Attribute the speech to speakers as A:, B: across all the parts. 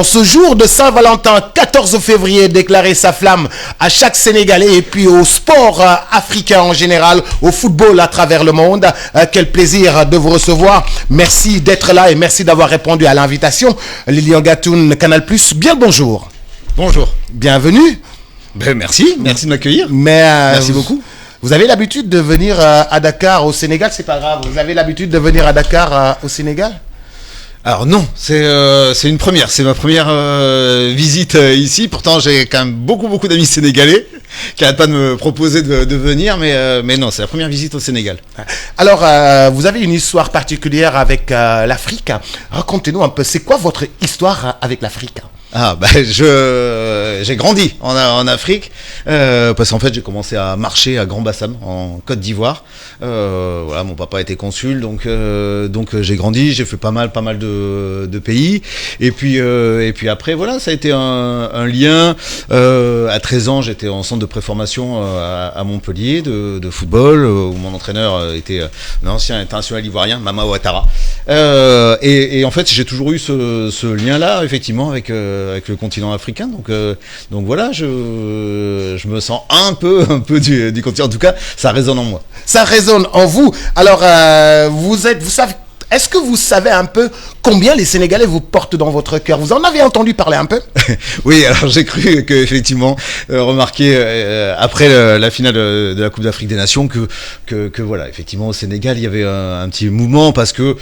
A: En ce jour de Saint-Valentin, 14 février, déclarer sa flamme à chaque Sénégalais et puis au sport africain en général, au football à travers le monde. Quel plaisir de vous recevoir. Merci d'être là et merci d'avoir répondu à l'invitation. Lilian Gatoun, Canal+, bien bonjour.
B: Bonjour.
A: Bienvenue.
B: Merci de m'accueillir.
A: Merci
B: beaucoup.
A: Vous avez l'habitude de venir à Dakar, au Sénégal, c'est pas grave. Vous avez l'habitude de venir à Dakar, au Sénégal?
B: Alors non, c'est une première. C'est ma première visite ici. Pourtant, j'ai quand même beaucoup d'amis sénégalais qui n'arrêtent pas de me proposer de venir, mais non, c'est la première visite au Sénégal.
A: Alors, vous avez une histoire particulière avec l'Afrique. Racontez-nous un peu, c'est quoi votre histoire avec l'Afrique?
B: J'ai grandi en Afrique parce qu'en fait j'ai commencé à marcher à Grand Bassam en Côte d'Ivoire. Voilà, mon papa était consul, donc j'ai grandi, j'ai fait pas mal de pays. Et puis après voilà, ça a été un lien. À 13 ans, j'étais en centre de préformation à Montpellier de football où mon entraîneur était un ancien international ivoirien, Mama Ouattara. Et en fait j'ai toujours eu ce lien-là effectivement avec le continent africain, donc voilà, je me sens un peu du continent. En tout cas, ça résonne en moi.
A: Ça résonne en vous. Alors, vous savez, est-ce que vous savez un peu combien les Sénégalais vous portent dans votre cœur? Vous en avez entendu parler un peu?
B: Oui, alors j'ai cru qu'effectivement, remarquer après la finale de la Coupe d'Afrique des Nations que voilà, effectivement au Sénégal il y avait un petit mouvement parce que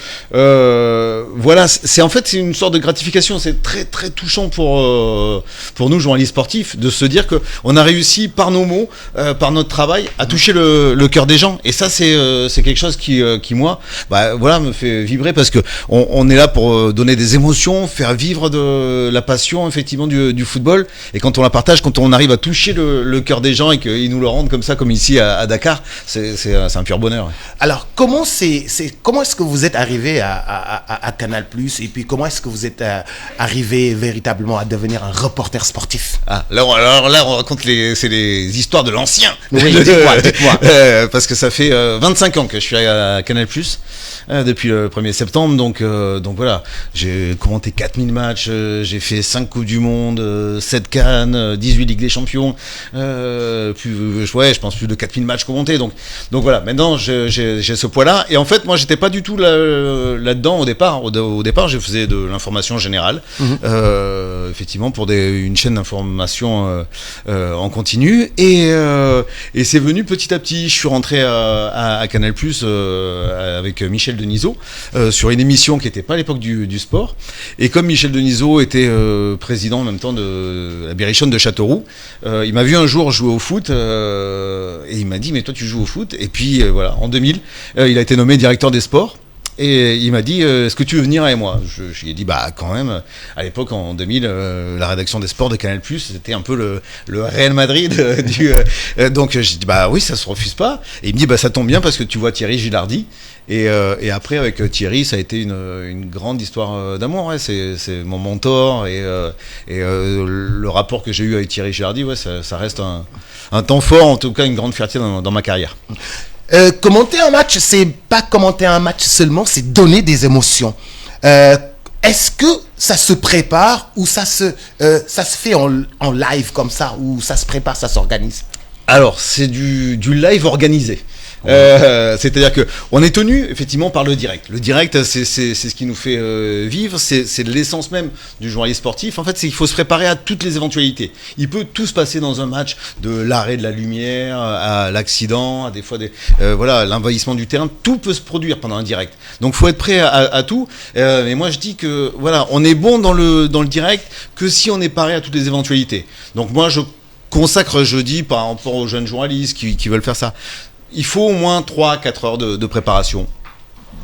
B: voilà, c'est en fait c'est une sorte de gratification, c'est très touchant pour nous journalistes sportifs de se dire que on a réussi par nos mots, par notre travail à toucher le cœur des gens, et ça c'est quelque chose qui moi voilà me fait vibrer parce que on est là pour donner des émotions, faire vivre de la passion effectivement du football, et quand on la partage, quand on arrive à toucher le cœur des gens et qu'ils nous le rendent comme ça, comme ici à Dakar, c'est un pur bonheur.
A: Alors comment est-ce que vous êtes arrivé à Canal+, et puis comment est-ce que vous êtes arrivé véritablement à devenir un reporter sportif?
B: Là on raconte c'est les histoires de l'ancien.
A: Oui, dites-moi.
B: Parce que ça fait 25 ans que je suis à Canal+, depuis le 1er septembre, donc voilà, j'ai commenté 4000 matchs, j'ai fait 5 Coupes du Monde, 7 Cannes, 18 Ligues des Champions, je pense plus de 4000 matchs commentés, donc voilà, maintenant j'ai ce poids-là, et en fait moi j'étais pas du tout là-dedans au départ. Au départ je faisais de l'information générale, effectivement pour une chaîne d'information en continu, et c'est venu petit à petit. Je suis rentré à Canal+, avec Michel Denisot, sur une émission qui n'était pas à l'époque du sport, et comme Michel Denisot était président en même temps de la Berrichonne de Châteauroux, il m'a vu un jour jouer au foot, et il m'a dit mais toi tu joues au foot, et puis voilà, en 2000 il a été nommé directeur des sports. Et il m'a dit, est-ce que tu veux venir avec moi? Je lui ai dit, quand même, à l'époque, en 2000, la rédaction des sports de Canal+, c'était un peu le Real Madrid donc j'ai dit, oui, ça se refuse pas. Et il me dit, ça tombe bien parce que tu vois Thierry Gilardi. Et après, avec Thierry, ça a été une grande histoire d'amour. Ouais. C'est mon mentor, et le rapport que j'ai eu avec Thierry Gilardi, ouais, ça reste un temps fort, en tout cas une grande fierté dans ma carrière.
A: Commenter un match, c'est pas commenter un match seulement, c'est donner des émotions. Est-ce que ça se prépare ou ça se fait en live comme ça, ou ça se prépare, ça s'organise? Alors,
B: c'est du live organisé. C'est-à-dire que on est tenu effectivement par le direct. Le direct, c'est ce qui nous fait vivre. C'est l'essence même du journaliste sportif. En fait, c'est qu'il faut se préparer à toutes les éventualités. Il peut tout se passer dans un match, de l'arrêt de la lumière à l'accident, à des fois voilà, l'envahissement du terrain. Tout peut se produire pendant un direct. Donc, faut être prêt à tout. Mais moi, je dis que voilà, on est bon dans le direct que si on est paré à toutes les éventualités. Donc, moi, je consacre jeudi par rapport aux jeunes journalistes qui veulent faire ça. Il faut au moins 3-4 heures de préparation.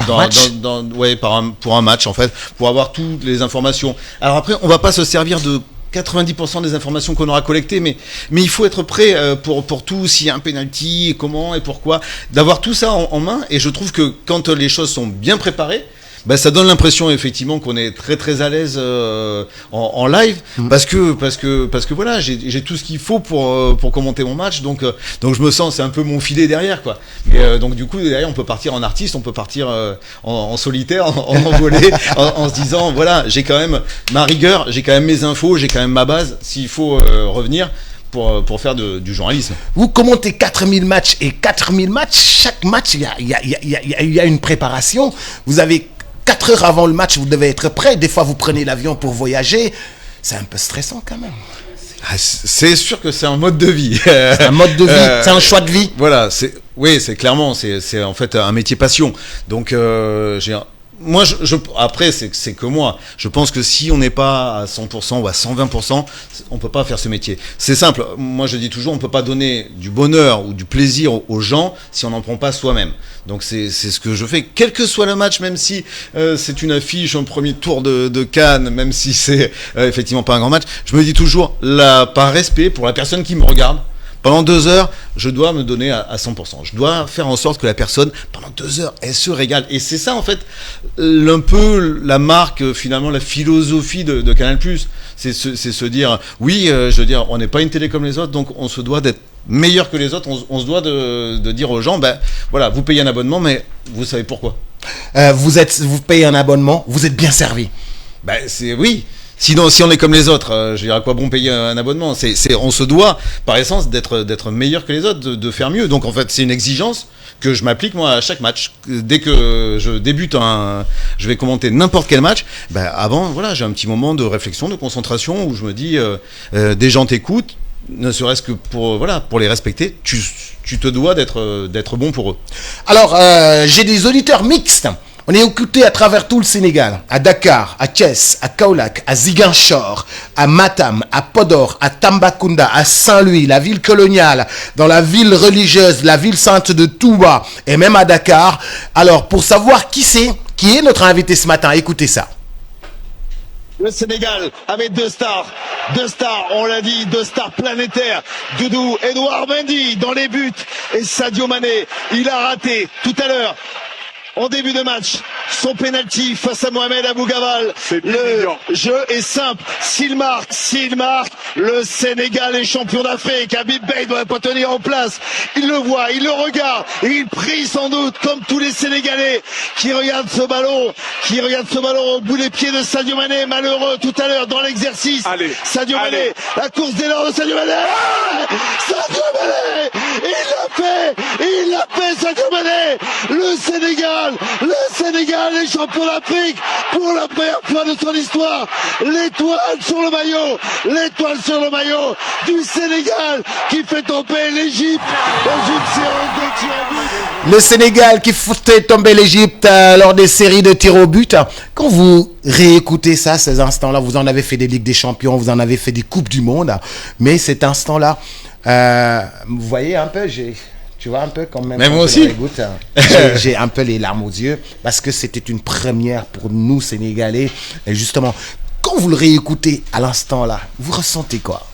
B: Pour un match, en fait, pour avoir toutes les informations. Alors après, on va pas se servir de 90% des informations qu'on aura collectées, mais il faut être prêt pour tout, s'il y a un penalty, comment et pourquoi, d'avoir tout ça en main. Et je trouve que quand les choses sont bien préparées, ça donne l'impression effectivement qu'on est très très à l'aise en live parce que voilà, j'ai tout ce qu'il faut pour commenter mon match, donc je me sens, c'est un peu mon filet derrière, quoi. Et donc du coup derrière on peut partir en artiste, on peut partir en solitaire, en volée, en se disant voilà, j'ai quand même ma rigueur, j'ai quand même mes infos, j'ai quand même ma base s'il faut revenir pour faire du journalisme.
A: Vous commentez 4000 matchs, et 4000 matchs, chaque match, il y a une préparation. Vous avez 4 heures avant le match, vous devez être prêt. Des fois, vous prenez l'avion pour voyager. C'est un peu stressant quand même.
B: C'est sûr que c'est un mode de vie.
A: C'est un mode de vie, c'est un choix de vie.
B: Voilà, c'est clairement, c'est en fait un métier passion. Donc, moi, après, c'est que moi. Je pense que si on n'est pas à 100% ou à 120%, on peut pas faire ce métier. C'est simple. Moi, je dis toujours, on peut pas donner du bonheur ou du plaisir aux gens si on n'en prend pas soi-même. Donc, c'est ce que je fais, quel que soit le match, même si c'est une affiche, un premier tour de Cannes, même si c'est effectivement pas un grand match. Je me dis toujours, par respect pour la personne qui me regarde, pendant 2 heures, je dois me donner à 100%. Je dois faire en sorte que la personne, pendant 2 heures, elle se régale. Et c'est ça, en fait, un peu la marque, finalement, la philosophie de Canal+. C'est se dire, oui, je veux dire, on n'est pas une télé comme les autres, donc on se doit d'être meilleur que les autres. On se doit de dire aux gens, voilà, vous payez un abonnement, mais vous savez pourquoi.
A: Vous payez un abonnement, vous êtes bien servi.
B: Oui. Sinon, si on est comme les autres, je veux dire, à quoi bon payer un abonnement ? On se doit, par essence, d'être meilleur que les autres, de faire mieux. Donc, en fait, c'est une exigence que je m'applique, moi, à chaque match. Dès que je débute je vais commenter n'importe quel match, avant, voilà, j'ai un petit moment de réflexion, de concentration, où je me dis, des gens t'écoutent, ne serait-ce que pour les respecter, tu te dois d'être bon pour eux.
A: Alors, j'ai des auditeurs mixtes. On est écouté à travers tout le Sénégal, à Dakar, à Thiès, à Kaolack, à Ziguinchor, à Matam, à Podor, à Tambacounda, à Saint-Louis, la ville coloniale, dans la ville religieuse, la ville sainte de Touba, et même à Dakar. Alors, pour savoir qui est notre invité ce matin, écoutez ça.
C: Le Sénégal avec 2 stars, on l'a dit, 2 stars planétaires. Doudou, Edouard Mendy dans les buts, et Sadio Mané, il a raté tout à l'heure. En début de match, son penalty face à Mohamed Abou-Gaval. Le jeu est simple. S'il marque, le Sénégal est champion d'Afrique. Habib Beye doit pas tenir en place. Il le voit, il le regarde, et il prie sans doute, comme tous les Sénégalais qui regardent ce ballon au bout des pieds de Sadio Mané, malheureux tout à l'heure dans l'exercice. Sadio Mané, la course d'élan de Sadio Mané. Sadio Mané, il l'a fait, Sadio Mané. Le Sénégal est champion d'Afrique pour la première fois de son histoire. L'étoile sur le maillot du Sénégal qui fait tomber l'Égypte.
A: Le Sénégal qui fait tomber l'Égypte lors des séries de tirs au but. Quand vous réécoutez ça, ces instants-là, vous en avez fait des Ligues des Champions, vous en avez fait des Coupes du Monde, mais cet instant-là, vous voyez un peu, tu vois un peu quand même.
B: Mais moi aussi.
A: J'ai un peu les larmes aux yeux parce que c'était une première pour nous Sénégalais. Et justement, quand vous le réécoutez à l'instant là, vous ressentez quoi ?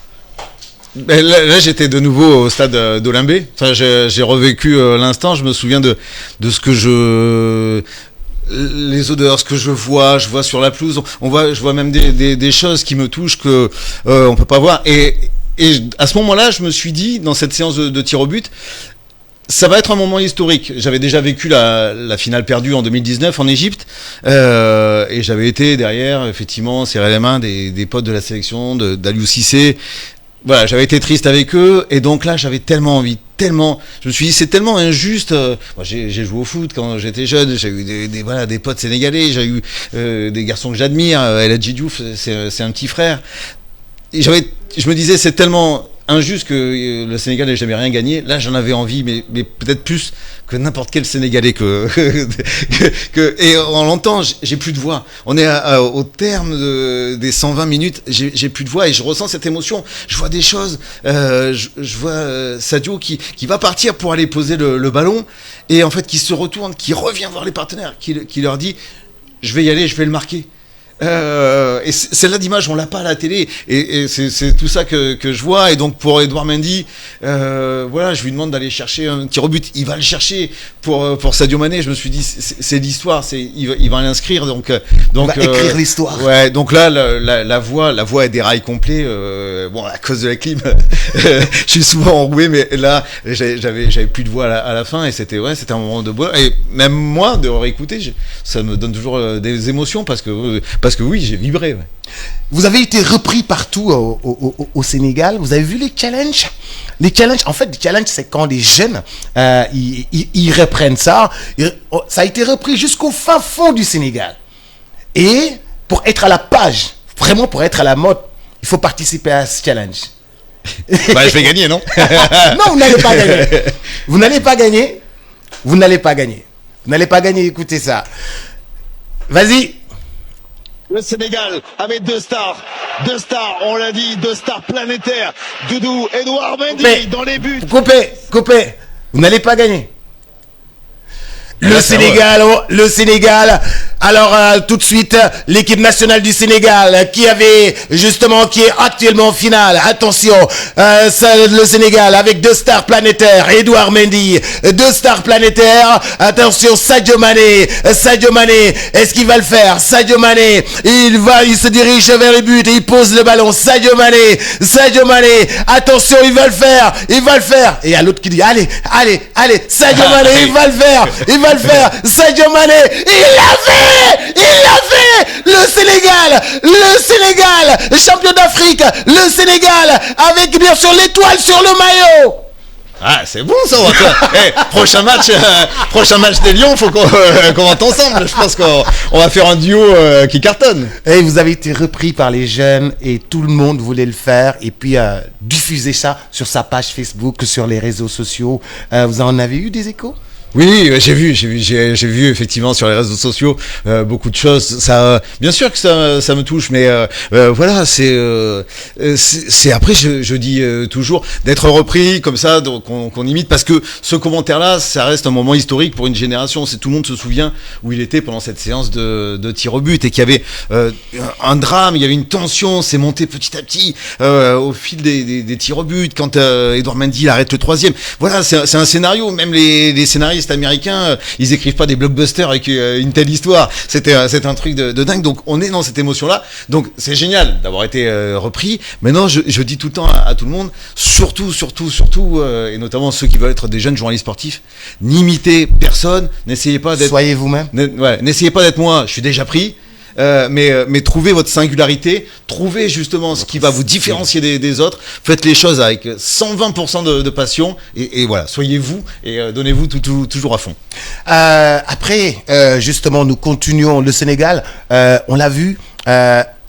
B: Là, j'étais de nouveau au stade d'Olimbé. Enfin, j'ai revécu l'instant. Je me souviens de ce que les odeurs, ce que je vois sur la pelouse. Je vois même des choses qui me touchent que on peut pas voir. Et à ce moment-là, je me suis dit, dans cette séance de tir au but, ça va être un moment historique. J'avais déjà vécu la finale perdue en 2019 en Égypte, et j'avais été derrière, effectivement, serrer les mains des potes de la sélection, d'Aliou Cissé. Voilà, j'avais été triste avec eux, et donc là, j'avais tellement envie, je me suis dit, c'est tellement injuste. Moi, j'ai joué au foot quand j'étais jeune, j'ai eu des potes sénégalais, j'ai eu des garçons que j'admire. El Hadji Diouf, c'est un petit frère. Et je me disais, c'est tellement injuste que le Sénégal n'ait jamais rien gagné. Là, j'en avais envie, mais peut-être plus que n'importe quel Sénégalais et on l'entend, j'ai plus de voix. On est au terme des 120 minutes, j'ai plus de voix et je ressens cette émotion. Je vois des choses. Je vois Sadio qui va partir pour aller poser le ballon et en fait qui se retourne, qui revient voir les partenaires, qui leur dit, je vais y aller, je vais le marquer. Et celle-là d'image, on l'a pas à la télé, et c'est tout ça que je vois. Et donc pour Edouard Mendy, voilà, je lui demande d'aller chercher un tir au but, il va le chercher. Pour Sadio Mané, je me suis dit c'est l'histoire, il va l'inscrire, donc
A: il va écrire l'histoire.
B: Ouais, donc là la voix est des rails complets. Bon, à cause de la clim, je suis souvent enroué, mais là j'avais plus de voix à la fin, et c'était un moment de bonheur. Et même moi de réécouter, ça me donne toujours des émotions parce que oui, j'ai vibré. Ouais.
A: Vous avez été repris partout au Sénégal. Vous avez vu les challenges? Les challenges, en fait, les challenges, c'est quand les jeunes, ils reprennent ça. Ça a été repris jusqu'au fin fond du Sénégal. Et pour être à la page, vraiment pour être à la mode, il faut participer à ce challenge.
B: Bah, je vais gagner, non?
A: Non, vous n'allez pas gagner. Vous n'allez pas gagner. Vous n'allez pas gagner. Vous n'allez pas gagner, écoutez ça. Vas-y.
C: Le Sénégal avec deux stars, on l'a dit, deux stars planétaires. Doudou, Edouard Mendy dans les buts.
A: Coupez. Vous n'allez pas gagner. Le Sénégal. Alors tout de suite, l'équipe nationale du Sénégal qui est actuellement en finale. Attention, le Sénégal avec deux stars planétaires, Edouard Mendy, deux stars planétaires. Attention, Sadio Mané, est-ce qu'il va le faire? Sadio Mané, il se dirige vers les buts et il pose le ballon. Sadio Mané, attention, il va le faire. Et il y a l'autre qui dit, allez, Sadio Mané, il va le faire. Sadio Mané, il l'a fait. Le Sénégal, champion d'Afrique, le Sénégal, avec bien sûr l'étoile sur le maillot.
B: Ah, c'est bon ça. Prochain match des Lions, faut qu'on rentre ensemble. Je pense qu'on va faire un duo qui cartonne.
A: Et vous avez été repris par les jeunes et tout le monde voulait le faire, et puis diffuser ça sur sa page Facebook, sur les réseaux sociaux. Vous en avez eu des échos?
B: Oui, j'ai vu effectivement sur les réseaux sociaux beaucoup de choses. Ça, bien sûr que ça me touche, mais voilà, c'est après je dis toujours d'être repris comme ça, qu'on imite, parce que ce commentaire-là, ça reste un moment historique pour une génération. Tout le monde se souvient où il était pendant cette séance de tir au but, et qu'il y avait un drame, il y avait une tension, c'est monté petit à petit au fil des tirs au but. Quand Edouard Mendy il arrête le troisième, voilà, c'est un scénario. Même les scénaristes américains, ils écrivent pas des blockbusters avec une telle histoire. C'est un truc de dingue. Donc on est dans cette émotion-là. Donc c'est génial d'avoir été repris. Maintenant, je dis tout le temps à tout le monde, surtout, et notamment ceux qui veulent être des jeunes journalistes sportifs, n'imitez personne. N'essayez pas d'être.
A: Soyez vous-même.
B: N'essayez pas d'être moi. Je suis déjà pris. Mais trouvez votre singularité, trouvez justement ce qui va vous différencier des autres, faites les choses avec 120% de passion, et voilà, soyez vous, et donnez-vous toujours à fond.
A: Après, justement, nous continuons le Sénégal, on l'a vu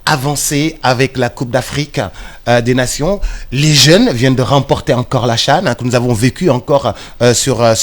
A: avancer avec la Coupe d'Afrique des Nations. Les jeunes viennent de remporter encore la CHAN, que nous avons vécu encore sur